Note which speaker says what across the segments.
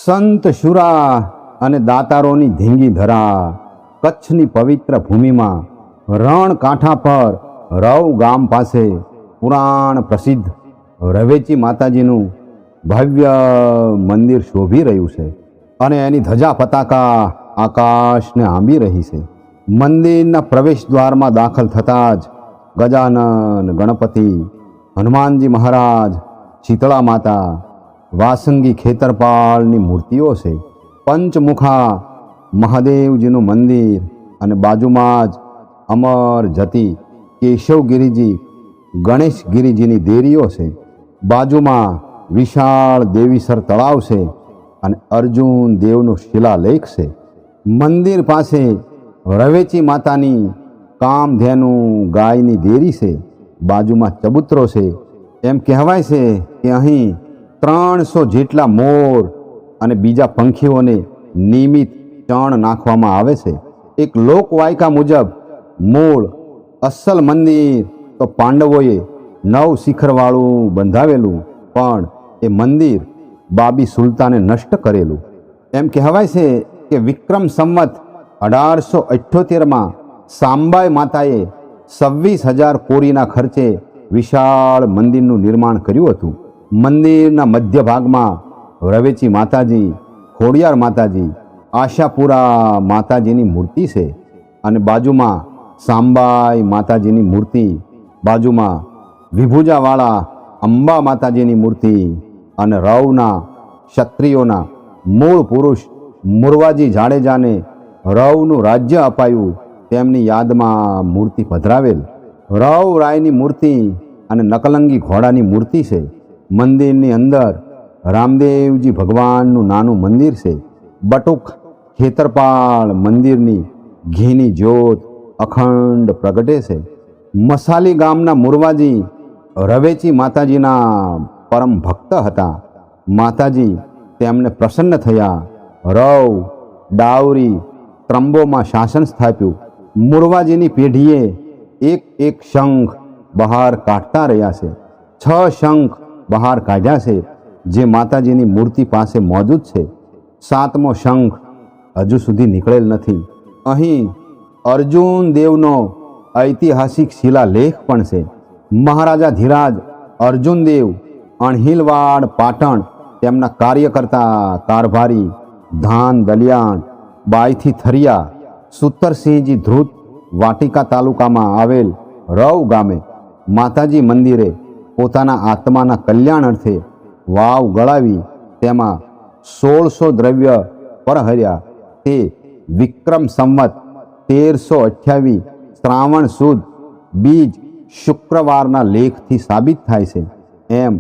Speaker 1: સંત શુરા અને દાતારોની ધીંગી ધરા કચ્છની પવિત્ર ભૂમિમાં રણ કાંઠા પર રવ ગામ પાસે પુરાણ પ્રસિદ્ધ રવેચી માતાજીનું ભવ્ય મંદિર શોભી રહ્યું છે અને એની ધજા પતાકા આકાશને આંબી રહી છે. મંદિરના પ્રવેશ દ્વારમાં દાખલ થતાં જ ગજાનન, ગણપતિ, હનુમાનજી મહારાજ, શીતળા માતા, વાસંગી ખેતરપાળની મૂર્તિઓ છે. પંચમુખા મહાદેવજીનું મંદિર અને બાજુમાં જ અમર જતી કેશવગીરીજી, ગણેશગીરીજીની દેરીઓ છે. બાજુમાં વિશાળ દેવીસર તળાવ છે અને અર્જુન દેવનો શિલાલેખ છે. મંદિર પાસે રવેચી માતાની કામધેનુ ગાયની દેરી છે. બાજુમાં ચબૂતરો છે. એમ કહેવાય છે કે અહીં 300 જેટલા મોર અને બીજા પંખીઓને નિયમિત ચણ નાખવામાં આવે છે. એક લોકવાયકા મુજબ મૂળ અસલ મંદિર તો પાંડવોએ 9 શિખરવાળું બંધાવેલું, પણ એ મંદિર બાબી સુલતાને નષ્ટ કરેલું. એમ કહેવાય છે કે વિક્રમ સંવત 1878માં સાંબાઈ માતાએ 26,000 કોરીના ખર્ચે વિશાળ મંદિરનું નિર્માણ કર્યું હતું. મંદિરના મધ્ય ભાગમાં રવેચી માતાજી, ખોડિયાર માતાજી, આશાપુરા માતાજીની મૂર્તિ છે અને બાજુમાં સાંબાઈ માતાજીની મૂર્તિ, બાજુમાં વિભુજાવાળા અંબા માતાજીની મૂર્તિ અને રવના ક્ષત્રિયોના મૂળ પુરુષ મુરવાજી જાડેજાને રવનું રાજ્ય અપાયું તેમની યાદમાં મૂર્તિ પધરાવેલ રવ રાયની મૂર્તિ અને નકલંગી ઘોડાની મૂર્તિ છે. મંદિરની અંદર રામદેવજી ભગવાનનું નાનું મંદિર છે. બટુક ખેતરપાળ મંદિરની ઘીની જ્યોત અખંડ પ્રગટે છે. મસાલી ગામના મુરવાજી રવેચી માતાજીના પરમ ભક્ત હતા. માતાજી તેમને પ્રસન્ન થયા. રવ, ડાવરી, ત્રંબોમાં શાસન સ્થાપ્યું. મુરવાજીની પેઢીએ એક શંખ બહાર કાઢતા રહ્યા છે. 6 શંખ બહાર કાઢ્યા છે જે માતાજીની મૂર્તિ પાસે મોજૂદ છે. 7મો શંખ હજુ સુધી નીકળેલ નથી. અહીં અર્જુન દેવનો ઐતિહાસિક શિલાલેખ પણ છે. મહારાજા ધીરાજ અર્જુનદેવ અણહિલવાડ પાટણ તેમના કાર્યકર્તા કારભારી ધાન દલિયાણ બાયથી થરિયા સુતરસિંહજી ધ્રુત વાટિકા તાલુકામાં આવેલ રવ ગામે માતાજી મંદિરે પોતાના આત્માના કલ્યાણ અર્થે વાવ ગળાવી તેમાં 1600 દ્રવ્ય પરહર્યા. તે વિક્રમ સંવત 1328 શ્રાવણ સુદ બીજ શુક્રવારના લેખથી સાબિત થાય છે. એમ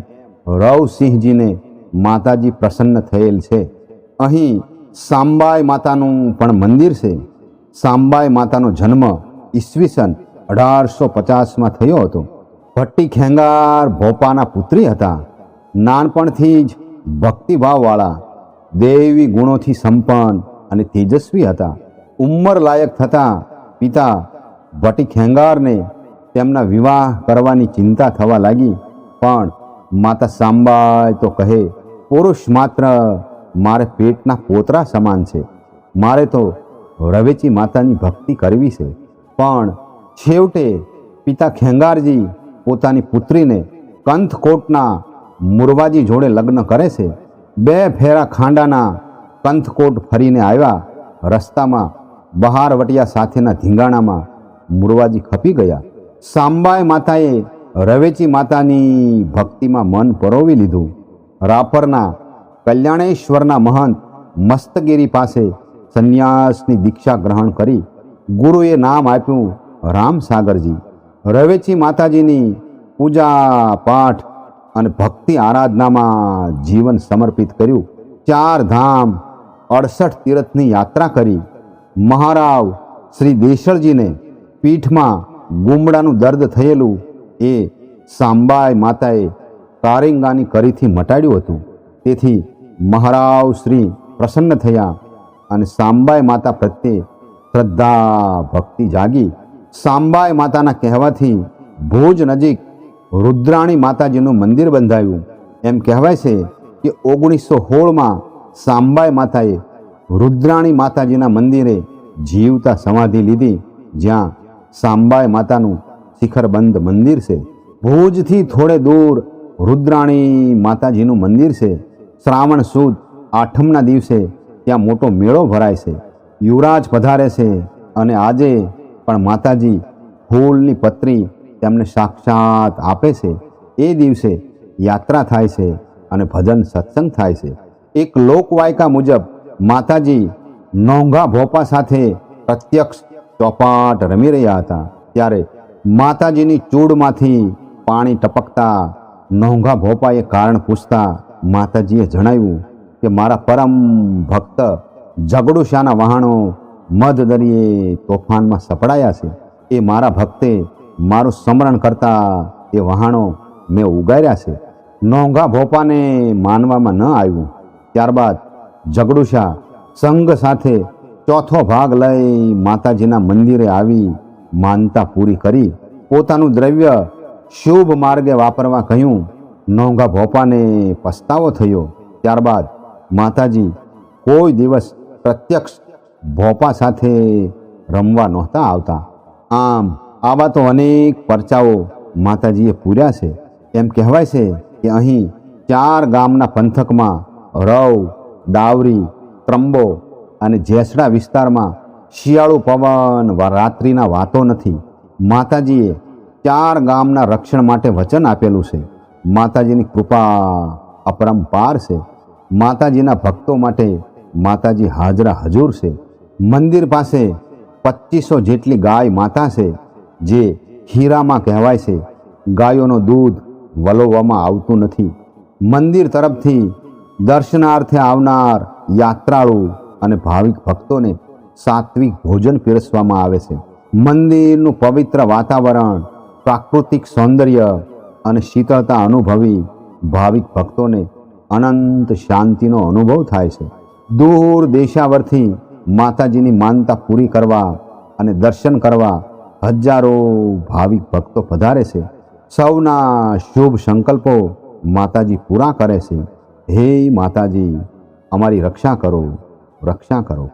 Speaker 1: રવસિંહજીને માતાજી પ્રસન્ન થયેલ છે. અહીં સાંબાઈ માતાનું પણ મંદિર છે. સાંબાઈ માતાનો જન્મ ઈસવીસન 1850માં થયો હતો. ભટ્ટી ખેંગાર ભોપાના પુત્રી હતા. નાનપણથી જ ભક્તિભાવવાળા, દૈવી ગુણોથી સંપન્ન અને તેજસ્વી હતા. ઉંમર લાયક થતાં પિતા ભટ્ટી ખેંગારને તેમના વિવાહ કરવાની ચિંતા થવા લાગી, પણ માતા સાંબાઈ તો કહે, પુરુષ માત્ર મારે પેટના પોતરા સમાન છે, મારે તો રવેચી માતાની ભક્તિ કરવી છે. પણ છેવટે પિતા ખેંગારજી પોતાની પુત્રીને કંથકોટના મુરવાજી જોડે લગ્ન કરે છે. 2 ફેરા ખાંડાના કંથકોટ ફરીને આવ્યા. રસ્તામાં બહારવટિયા સાથેના ધીંગાણામાં મુરવાજી ખપી ગયા. સાંબાઈ માતાએ રવેચી માતાની ભક્તિમાં મન પરોવી લીધું. રાપરના કલ્યાણેશ્વરના મહંત મસ્તગીરી પાસે સંન્યાસની દીક્ષા ગ્રહણ કરી ગુરુએ નામ આપ્યું રામસાગરજી. રવેચી માતાજીની પૂજા પાઠ અને ભક્તિ આરાધનામાં જીવન સમર્પિત કર્યું. 4 ધામ 68 તીર્થની યાત્રા કરી. મહારાવ શ્રી દેશળજીને પીઠમાં ગુમડાનું દર્દ થયેલું એ સાંબાઈ માતાએ કારિંગાની કરીથી મટાડ્યું હતું. તેથી મહારાવ શ્રી પ્રસન્ન થયા અને સાંબાઈ માતા પ્રત્યે શ્રદ્ધા ભક્તિ જાગી. સાંબાઈ માતાના કહેવાથી ભુજ નજીક રુદ્રાણી માતાજીનું મંદિર બંધાયું. એમ કહેવાય છે કે 1916માં સાંબાઈ માતાએ રુદ્રાણી માતાજીના મંદિરે જીવતા સમાધિ લીધી, જ્યાં સાંબાઈ માતાનું શિખરબંધ મંદિર છે. ભુજથી થોડે દૂર રુદ્રાણી માતાજીનું મંદિર છે. શ્રાવણ સુદ આઠમના દિવસે ત્યાં મોટો મેળો ભરાય છે. યુવરાજ પધારે છે અને આજે પણ માતાજી ફૂલની પત્રી તેમને સાક્ષાત આપે છે. એ દિવસે યાત્રા થાય છે અને ભજન સત્સંગ થાય છે. એક લોકવાયકા મુજબ માતાજી નોંઘા ભોપા સાથે પ્રત્યક્ષ ચોપાટ રમી રહ્યા હતા. ત્યારે માતાજીની ચૂડમાંથી પાણી ટપકતા નોંઘા ભોપાએ કારણ પૂછતા માતાજીએ જણાવ્યું કે મારા પરમ ભક્ત ઝઘડુશાના વહાણો મધ દરિયે તોફાનમાં સપડાયા છે. એ મારા ભક્તે મારું સ્મરણ કરતા એ વહાણો મેં ઉગાર્યા છે. નોંઘા ભોપાને માનવામાં ન આવ્યું. ત્યારબાદ ઝઘડુશા સંઘ સાથે ચોથો ભાગ લઈ માતાજીના મંદિરે આવી માનતા પૂરી કરી પોતાનું દ્રવ્ય શુભ માર્ગે વાપરવા કહ્યું. નોંઘા ભોપાને પસ્તાવો થયો. ત્યારબાદ માતાજી કોઈ દિવસ પ્રત્યક્ષ ભોપા સાથે રમવા નહોતા આવતા. આમ આવા તો અનેક પરચાઓ માતાજીએ પૂર્યા છે. એમ કહેવાય છે કે અહીં 4 ગામના પંથકમાં રવ, ડાવરી, ત્રંબો અને જેસડા વિસ્તારમાં શિયાળુ પવન રાત્રિના વાતો નથી. માતાજીએ 4 ગામના રક્ષણ માટે વચન આપેલું છે. માતાજીની કૃપા અપરંપાર છે. માતાજીના ભક્તો માટે માતાજી હાજરા હજૂર છે. મંદિર પાસે 2500 જેટલી ગાય માતા છે, જે હીરામાં કહેવાય છે. ગાયોનું દૂધ વલોવવામાં આવતું નથી. મંદિર તરફથી દર્શનાર્થે આવનાર યાત્રાળુ અને ભાવિક ભક્તોને સાત્વિક ભોજન પીરસવામાં આવે છે. મંદિરનું પવિત્ર વાતાવરણ, પ્રાકૃતિક સૌંદર્ય અને શીતળતા અનુભવી ભાવિક ભક્તોને અનંત શાંતિનો અનુભવ થાય છે. દૂર દેશાવરથી માતાજીની માનતા પૂરી કરવા અને દર્શન કરવા હજારો ભાવિક ભક્તો પધારે છે. સૌના શુભ સંકલ્પો માતાજી પૂરા કરે છે. હે માતાજી, અમારી રક્ષા કરો, રક્ષા કરો.